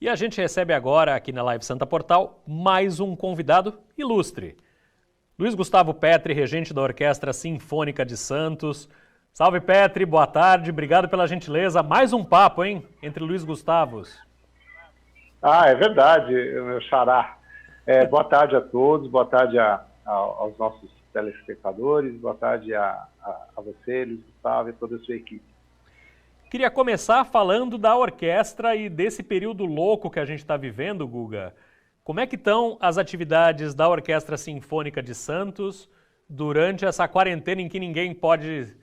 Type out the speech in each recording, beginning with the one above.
E a gente recebe agora, aqui na Live Santa Portal, mais um convidado ilustre. Luiz Gustavo Petri, regente da Orquestra Sinfônica de Santos. Salve, Petri, boa tarde, obrigado pela gentileza. Mais um papo, hein, entre Luiz Gustavos. É verdade, meu xará. Boa tarde a todos, boa tarde aos nossos telespectadores, boa tarde a você, Luiz Gustavo, e toda a sua equipe. Queria começar falando da orquestra e desse período louco que a gente está vivendo, Guga. Como é que estão as atividades da Orquestra Sinfônica de Santos durante essa quarentena em que ninguém pode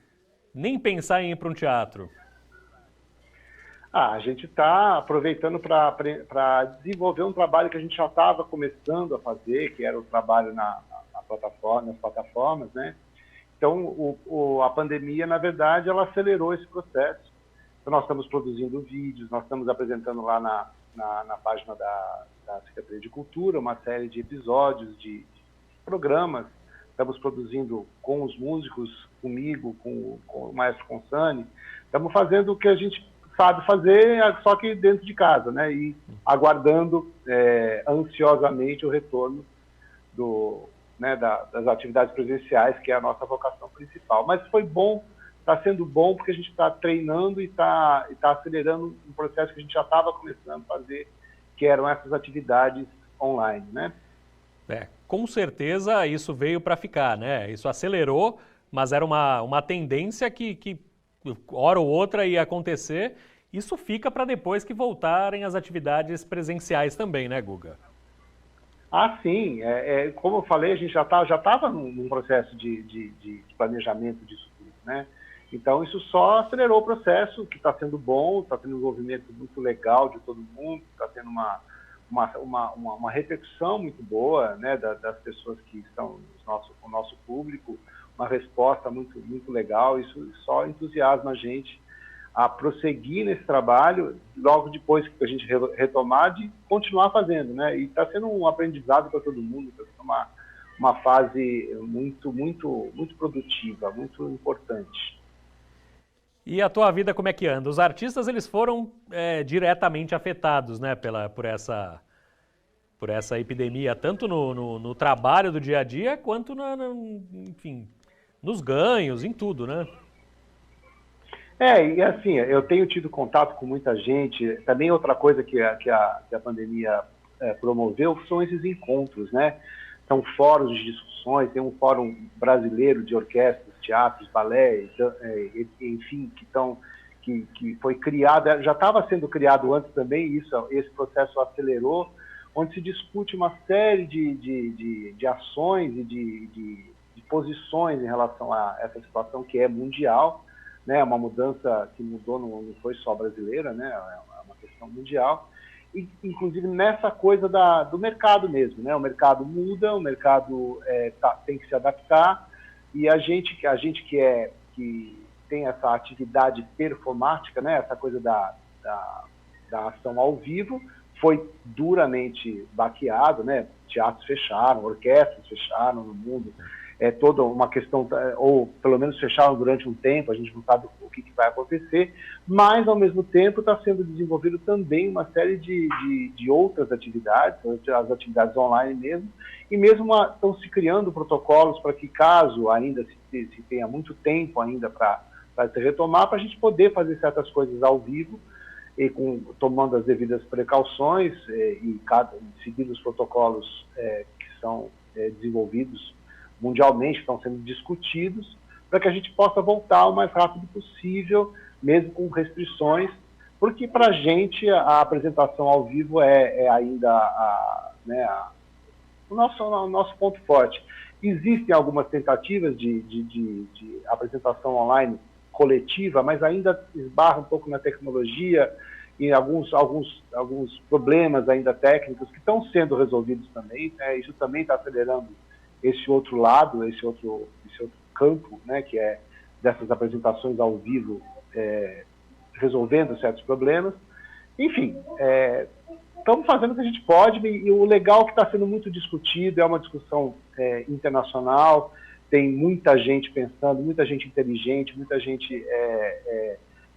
nem pensar em ir para um teatro? A gente está aproveitando para desenvolver um trabalho que a gente já estava começando a fazer, que era o trabalho nas plataformas, né? Então, a pandemia, na verdade, ela acelerou esse processo. Então, nós estamos produzindo vídeos, nós estamos apresentando lá na página da Secretaria de Cultura uma série de episódios, de programas. Estamos produzindo com os músicos, comigo, com o maestro Consani. Estamos fazendo o que a gente sabe fazer, só que dentro de casa, né? E aguardando ansiosamente o retorno das atividades presenciais, que é a nossa vocação principal. Mas foi bom, está sendo bom, porque a gente está treinando e está acelerando um processo que a gente já estava começando a fazer, que eram essas atividades online, né? Com certeza isso veio para ficar, né? Isso acelerou, mas era uma tendência que hora ou outra ia acontecer. Isso fica para depois que voltarem as atividades presenciais também, né, Guga? Sim. Como eu falei, a gente já estava num processo de planejamento disso tudo, né? Então, isso só acelerou o processo, que está sendo bom, está tendo um envolvimento muito legal de todo mundo, está tendo uma repercussão muito boa, né, das pessoas que estão no nosso público, uma resposta muito, muito legal. Isso só entusiasma a gente a prosseguir nesse trabalho, logo depois que a gente retomar, de continuar fazendo, né? E está sendo um aprendizado para todo mundo, está sendo uma fase muito, muito, muito produtiva, muito importante. E a tua vida como é que anda? Os artistas, eles foram diretamente afetados, né, por essa epidemia, tanto no trabalho do dia a dia, quanto enfim, nos ganhos, em tudo, né? E assim, eu tenho tido contato com muita gente. Também outra coisa que a pandemia promoveu são esses encontros, né? São fóruns de discussões, tem um fórum brasileiro de orquestras, teatros, balé, enfim, que foi criado, já estava sendo criado antes também, esse processo acelerou, onde se discute uma série de ações e de posições em relação a essa situação que é mundial, né? Uma mudança que mudou, não foi só brasileira, né? É uma questão mundial. E, inclusive nessa coisa do mercado mesmo, né? O mercado muda, o mercado tem que se adaptar, e a gente que tem essa atividade performática, né? Essa coisa da ação ao vivo, foi duramente baqueado, né? Teatros fecharam, orquestras fecharam no mundo. É toda uma questão, ou pelo menos fecharam durante um tempo, a gente não sabe o que vai acontecer, mas ao mesmo tempo está sendo desenvolvido também uma série de outras atividades, as atividades online mesmo, e mesmo estão se criando protocolos para que, caso ainda se tenha muito tempo ainda para se retomar, para a gente poder fazer certas coisas ao vivo, e tomando as devidas precauções e seguindo os protocolos que são desenvolvidos mundialmente, estão sendo discutidos, para que a gente possa voltar o mais rápido possível, mesmo com restrições, porque para a gente a apresentação ao vivo é ainda o nosso ponto forte. Existem algumas tentativas de apresentação online coletiva, mas ainda esbarra um pouco na tecnologia e alguns problemas ainda técnicos que estão sendo resolvidos também, né? Isso também está acelerando esse outro lado, esse outro campo, né, que é dessas apresentações ao vivo, resolvendo certos problemas. Enfim, estamos fazendo o que a gente pode, e o legal que está sendo muito discutido é uma discussão internacional, tem muita gente pensando, muita gente inteligente, muita gente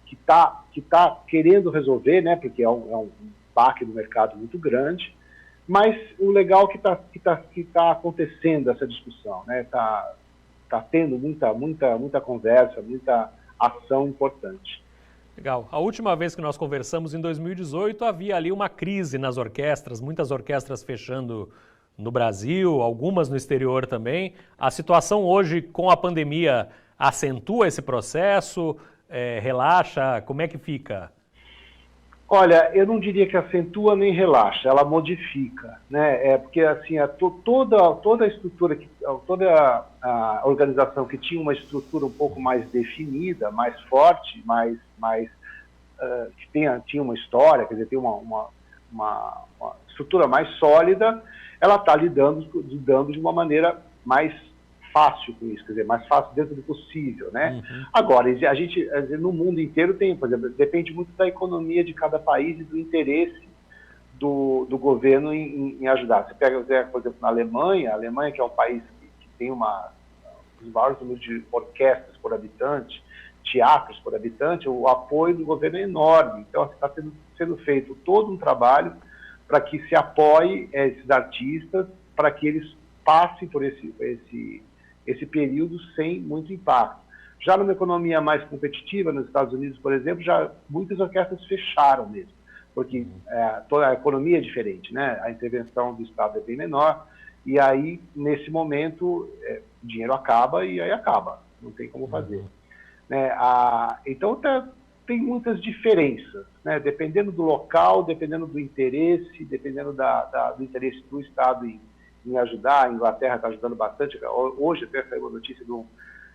que tá querendo resolver, né, porque é um baque do mercado muito grande, mas o legal é que tá acontecendo essa discussão, né? Tá tendo muita conversa, muita ação importante. Legal. A última vez que nós conversamos, em 2018, havia ali uma crise nas orquestras, muitas orquestras fechando no Brasil, algumas no exterior também. A situação hoje, com a pandemia, acentua esse processo, relaxa? Como é que fica? Olha, eu não diria que acentua nem relaxa, ela modifica, né? Porque assim, toda a estrutura, toda a organização que tinha uma estrutura um pouco mais definida, mais forte, que tinha uma história, quer dizer, tem uma estrutura mais sólida, ela está lidando de uma maneira mais fácil com isso, quer dizer, mais fácil dentro do possível, né? Uhum. Agora, a gente, no mundo inteiro tem, por exemplo, depende muito da economia de cada país e do interesse do governo em ajudar. Você pega, por exemplo, na Alemanha, a Alemanha que é um país que tem um dos maiores números de orquestras por habitante, teatros por habitante, o apoio do governo é enorme. Então, está sendo feito todo um trabalho para que se apoie esses artistas, para que eles passem por esse período sem muito impacto. Já numa economia mais competitiva, nos Estados Unidos, por exemplo, já muitas orquestras fecharam mesmo, porque toda a economia é diferente, né? A intervenção do Estado é bem menor, e aí, nesse momento, o dinheiro acaba e aí acaba, não tem como fazer. Né? Então, tem muitas diferenças, né? Dependendo do local, dependendo do interesse, dependendo do interesse do Estado em ajudar. A Inglaterra está ajudando bastante. Hoje até saiu uma notícia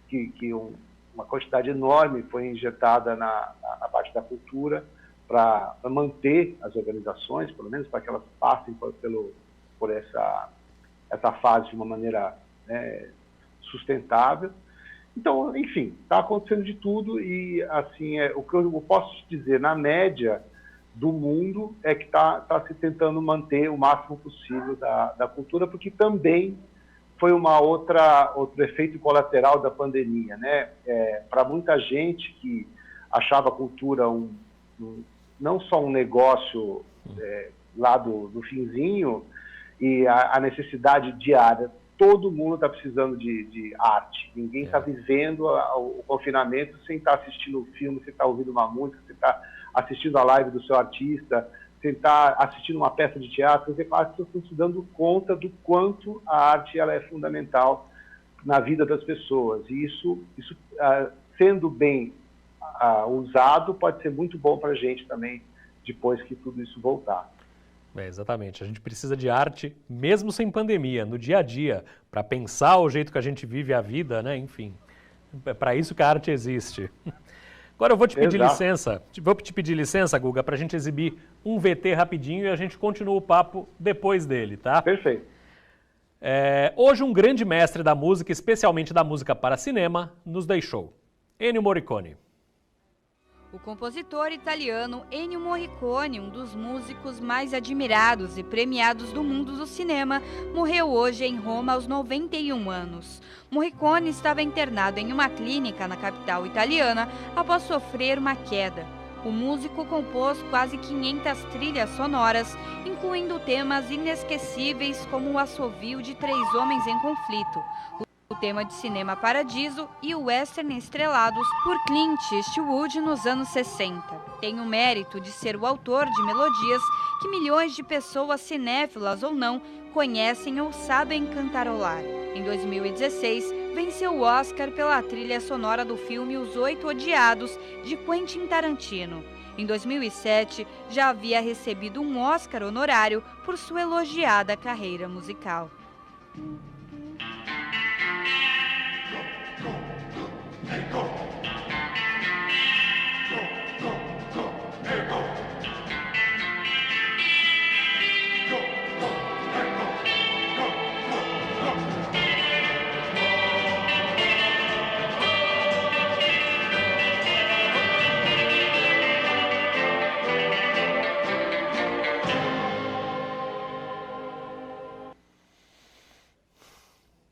que uma quantidade enorme foi injetada na parte da cultura para manter as organizações, pelo menos para que elas passem por essa fase de uma maneira sustentável. Então, enfim, está acontecendo de tudo e, assim, o que eu posso te dizer, na média do mundo, é que está se tentando manter o máximo possível da cultura, porque também foi outro efeito colateral da pandemia, né? Para muita gente que achava a cultura não só um negócio lá do finzinho e a necessidade diária. Todo mundo está precisando de arte. Ninguém está vivendo o confinamento sem estar assistindo um filme, sem estar ouvindo uma música, sem estar assistindo a live do seu artista, sem estar assistindo uma peça de teatro. As pessoas estão se dando conta do quanto a arte ela é fundamental na vida das pessoas. E isso sendo bem usado, pode ser muito bom para a gente também, depois que tudo isso voltar. Exatamente, a gente precisa de arte mesmo sem pandemia, no dia a dia, para pensar o jeito que a gente vive a vida, né? Enfim, é para isso que a arte existe. Agora eu vou te pedir licença, Guga, para a gente exibir um VT rapidinho e a gente continua o papo depois dele, tá? Perfeito. Hoje um grande mestre da música, especialmente da música para cinema, nos deixou. Ennio Morricone. O compositor italiano Ennio Morricone, um dos músicos mais admirados e premiados do mundo do cinema, morreu hoje em Roma aos 91 anos. Morricone estava internado em uma clínica na capital italiana após sofrer uma queda. O músico compôs quase 500 trilhas sonoras, incluindo temas inesquecíveis como o assovio de Três Homens em Conflito, o tema de Cinema Paradiso e o western estrelados por Clint Eastwood nos anos 60. Tem o mérito de ser o autor de melodias que milhões de pessoas, cinéfilas ou não, conhecem ou sabem cantarolar. Em 2016, venceu o Oscar pela trilha sonora do filme Os Oito Odiados, de Quentin Tarantino. Em 2007, já havia recebido um Oscar honorário por sua elogiada carreira musical.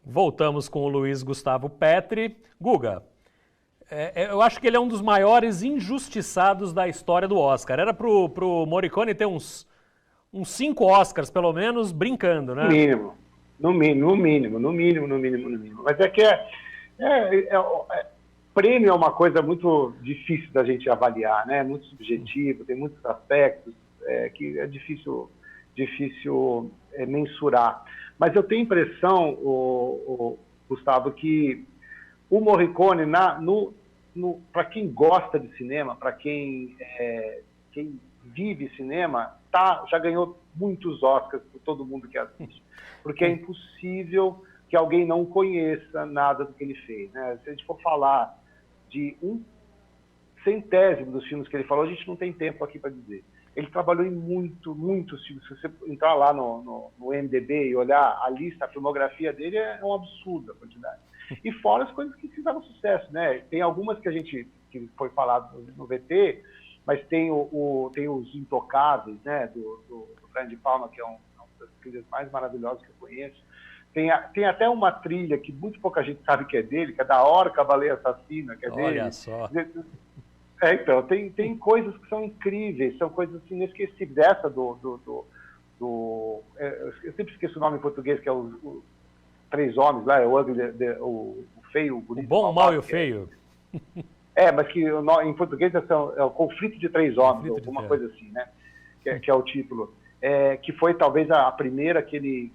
Voltamos com o Luiz Gustavo Petri. Guga, eu acho que ele é um dos maiores injustiçados da história do Oscar. Era pro Morricone ter uns uns 5 Oscars, pelo menos, brincando, né? No mínimo. Mas é que prêmio é uma coisa muito difícil da gente avaliar, né? Muito subjetivo, tem muitos aspectos que é difícil mensurar. Mas eu tenho a impressão, Gustavo, que o Morricone, para quem gosta de cinema, para quem vive cinema, já ganhou muitos Oscars por todo mundo que assiste. Porque é impossível que alguém não conheça nada do que ele fez, né? Se a gente for falar de 1/100º dos filmes que ele falou, a gente não tem tempo aqui para dizer. Ele trabalhou em muitos filmes. Se você entrar lá no IMDb e olhar a lista, a filmografia dele é um absurdo a quantidade. E fora as coisas que fizeram sucesso, né? Tem algumas que foi falado no VT, mas tem os Intocáveis, né? Do Brian De Palma, que é uma das trilhas mais maravilhosas que eu conheço. Tem até uma trilha que muito pouca gente sabe que é dele, que é da Orca, a Baleia Assassina, que é dele. Olha só. Então, tem coisas que são incríveis, são coisas assim, inesquecíveis. Essa eu sempre esqueço o nome em português, que é os 3 homens lá, o feio, o bonito. O bom, o mau e o feio. Mas que em português é o Conflito de 3 Homens, alguma coisa assim, né? Que é o título. Que foi talvez a primeira que ele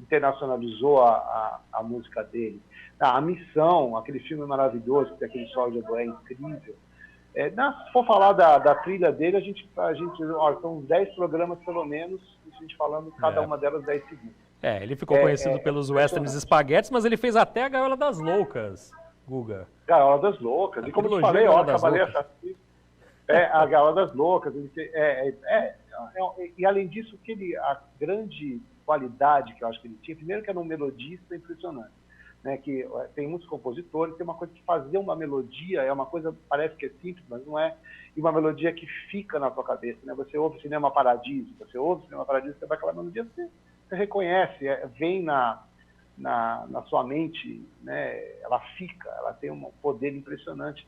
internacionalizou a música dele. A Missão, aquele filme maravilhoso, que tem aquele Sol de Oboé incrível. Se for falar da trilha dele, a gente são 10 programas pelo menos, a gente falando cada uma delas 10 segundos. Ele ficou conhecido pelos westerns espaguetes, mas ele fez até a Gaiola das Loucas, Guga. Gaiola das Loucas. E como eu te falei, a Baleia Assassina. A Gaiola das Loucas. E além disso, a grande qualidade que eu acho que ele tinha, primeiro que era um melodista impressionante, né? Que tem muitos compositores, tem uma coisa que fazer uma melodia é uma coisa, parece que é simples, mas não é, e uma melodia que fica na sua cabeça, né? Você ouve Cinema Paradiso, você vai aquela melodia, você reconhece, vem na sua mente, né? Ela tem um poder impressionante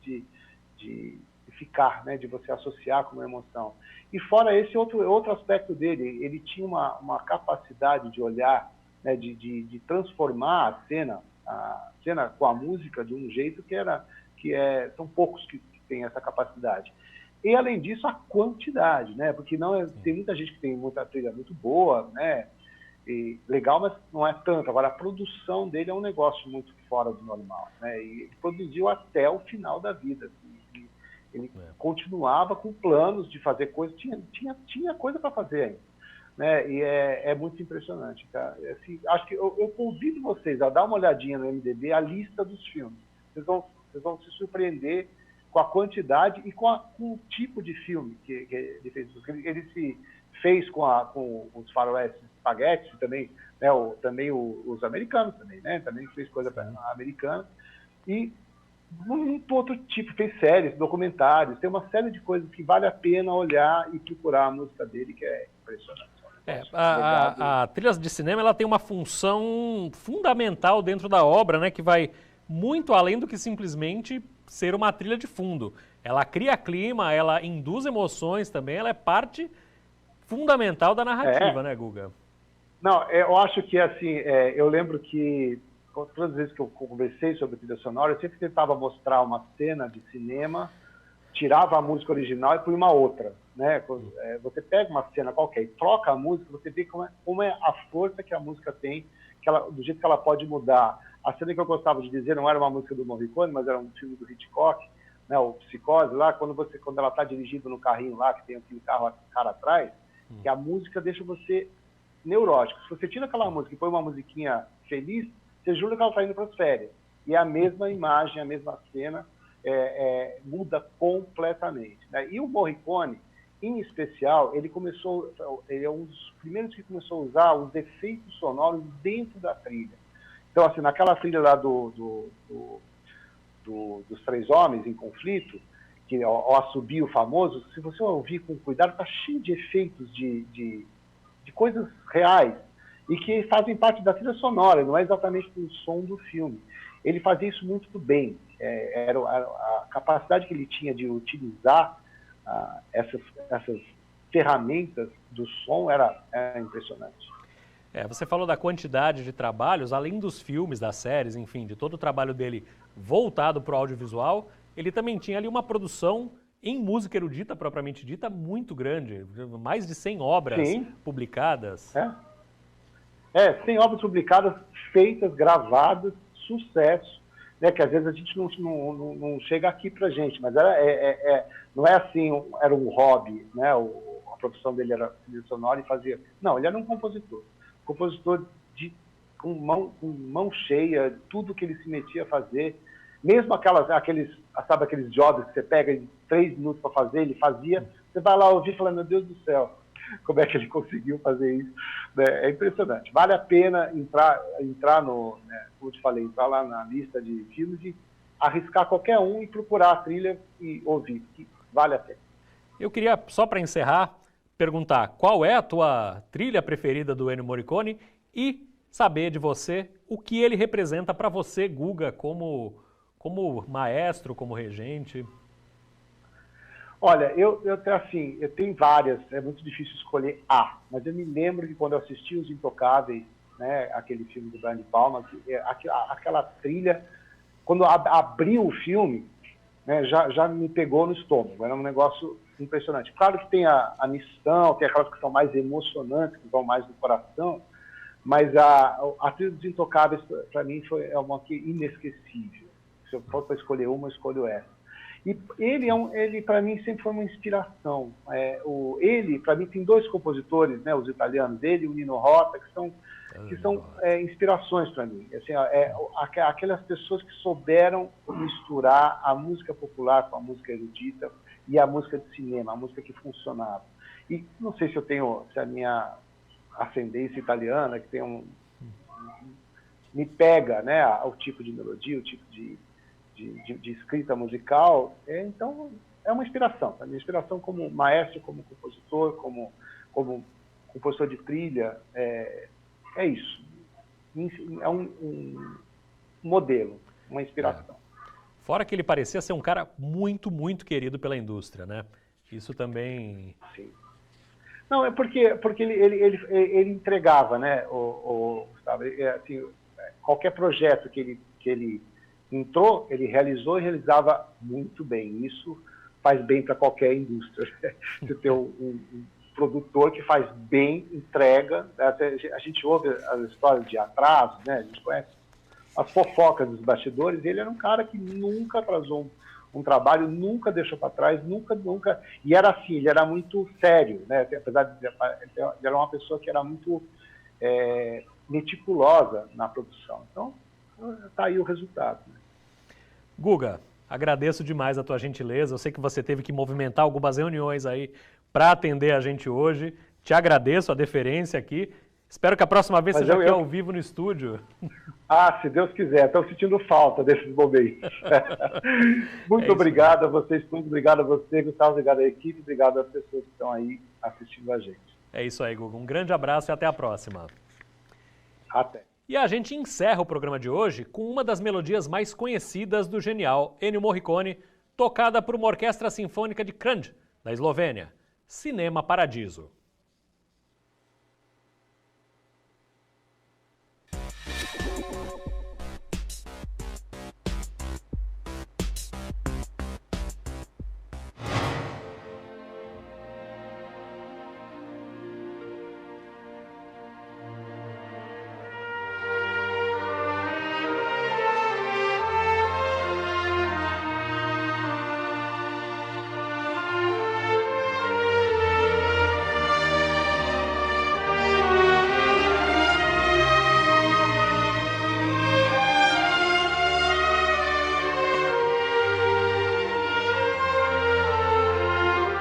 de ficar, né? De você associar com uma emoção. E fora esse outro aspecto dele, ele tinha uma capacidade de olhar, né? De transformar a cena com a música de um jeito são poucos que têm essa capacidade. E além disso, a quantidade, né? Porque tem muita gente que tem muita trilha muito boa, né? E legal, mas não é tanto. Agora, a produção dele é um negócio muito fora do normal, né? E ele produziu até o final da vida. Assim. Ele continuava com planos de fazer coisas, tinha coisa para fazer ainda, né? E é muito impressionante, tá? Assim, acho que eu convido vocês a dar uma olhadinha no MDB, a lista dos filmes. Vocês vão se surpreender com a quantidade e com o tipo de filme que ele fez. Ele se fez com os faroestes espaguetes também, né? Também os americanos também, né? Também fez coisa americana. E muito outro tipo, fez séries, documentários, tem uma série de coisas que vale a pena olhar e procurar a música dele, que é impressionante. A trilha de cinema ela tem uma função fundamental dentro da obra, né, que vai muito além do que simplesmente ser uma trilha de fundo. Ela cria clima, ela induz emoções também, ela é parte fundamental da narrativa, né, Guga? Não, eu acho que assim, eu lembro que todas as vezes que eu conversei sobre trilha sonora, eu sempre tentava mostrar uma cena de cinema, tirava a música original e põe uma outra, né? Você pega uma cena qualquer e troca a música, você vê como é a força que a música tem, do jeito que ela pode mudar. A cena que eu gostava de dizer não era uma música do Morricone, mas era um filme do Hitchcock, né? O Psicose, lá, quando ela está dirigindo no carrinho lá, que tem aquele cara atrás, que a música deixa você neurótico. Se você tira aquela música e põe uma musiquinha feliz, você jura que ela está indo para as férias. E a mesma imagem, a mesma cena muda completamente, né? E o Morricone, em especial, ele é um dos primeiros que começou a usar os efeitos sonoros dentro da trilha. Então, assim, naquela trilha lá dos 3 Homens em Conflito, que é o assobio famoso, se você ouvir com cuidado, está cheio de efeitos de coisas reais, e que fazem parte da trilha sonora, não é exatamente o som do filme. Ele fazia isso muito bem. Era a capacidade que ele tinha de utilizar essas ferramentas do som era impressionante. Você falou da quantidade de trabalhos, além dos filmes, das séries, enfim, de todo o trabalho dele voltado para o audiovisual, ele também tinha ali uma produção em música erudita, propriamente dita, muito grande, mais de 100 obras publicadas. 100 obras publicadas, feitas, gravadas, sucesso, né, que às vezes a gente não chega aqui pra gente, mas não é assim, era um hobby, né, a profissão dele era trilha sonora e fazia... Não, ele era um compositor com mão cheia, tudo que ele se metia a fazer, mesmo aqueles jobs que você pega em 3 minutos para fazer, ele fazia, você vai lá ouvir e fala, meu Deus do céu, como é que ele conseguiu fazer isso? É impressionante. Vale a pena entrar no, né, como eu te falei, entrar lá na lista de filmes e arriscar qualquer um e procurar a trilha e ouvir, que vale a pena. Eu queria, só para encerrar, perguntar qual é a tua trilha preferida do Ennio Morricone e saber de você o que ele representa para você, Guga, como maestro, como regente. Olha, eu tenho várias, é muito difícil escolher mas eu me lembro que quando eu assisti Os Intocáveis, né, aquele filme do Brian De Palma, aquela trilha, quando abriu o filme, né, já me pegou no estômago, era um negócio impressionante. Claro que tem a missão, tem aquelas que são mais emocionantes, que vão mais no coração, mas a trilha dos Intocáveis, para mim, é uma que inesquecível. Se eu for para escolher uma, eu escolho essa. E ele para mim, sempre foi uma inspiração. Ele, para mim, tem 2 compositores, né, os italianos, ele e o Nino Rota, que são inspirações para mim. Assim, aquelas pessoas que souberam misturar a música popular com a música erudita e a música de cinema, a música que funcionava. E não sei se a minha ascendência italiana, que tem me pega, né, o tipo de melodia, o tipo de escrita musical, então é uma inspiração. A minha inspiração como maestro, como compositor, como compositor de trilha, é isso. É um modelo, uma inspiração. Fora que ele parecia ser um cara muito, muito querido pela indústria, né? Isso também... Sim. Não, é porque ele entregava, né? Assim, qualquer projeto que ele entrou, ele realizou e realizava muito bem. Isso faz bem para qualquer indústria. Você ter um produtor que faz bem, entrega. A gente ouve as histórias de atraso, né? A gente conhece as fofocas dos bastidores. Ele era um cara que nunca atrasou um trabalho, nunca deixou para trás, nunca. E era assim, ele era muito sério, né? Apesar de ele era uma pessoa que era muito meticulosa na produção. Então, está aí o resultado. Né? Guga, agradeço demais a tua gentileza. Eu sei que você teve que movimentar algumas reuniões aí para atender a gente hoje. Te agradeço a deferência aqui. Espero que a próxima vez seja aqui ao vivo no estúdio. Se Deus quiser. Estou sentindo falta desses momentos. Muito obrigado a vocês, muito obrigado a você, Gustavo, obrigado à equipe, obrigado às pessoas que estão aí assistindo a gente. É isso aí, Guga. Um grande abraço e até a próxima. Até. E a gente encerra o programa de hoje com uma das melodias mais conhecidas do genial Ennio Morricone, tocada por uma orquestra sinfônica de Kranj, da Eslovênia, Cinema Paradiso.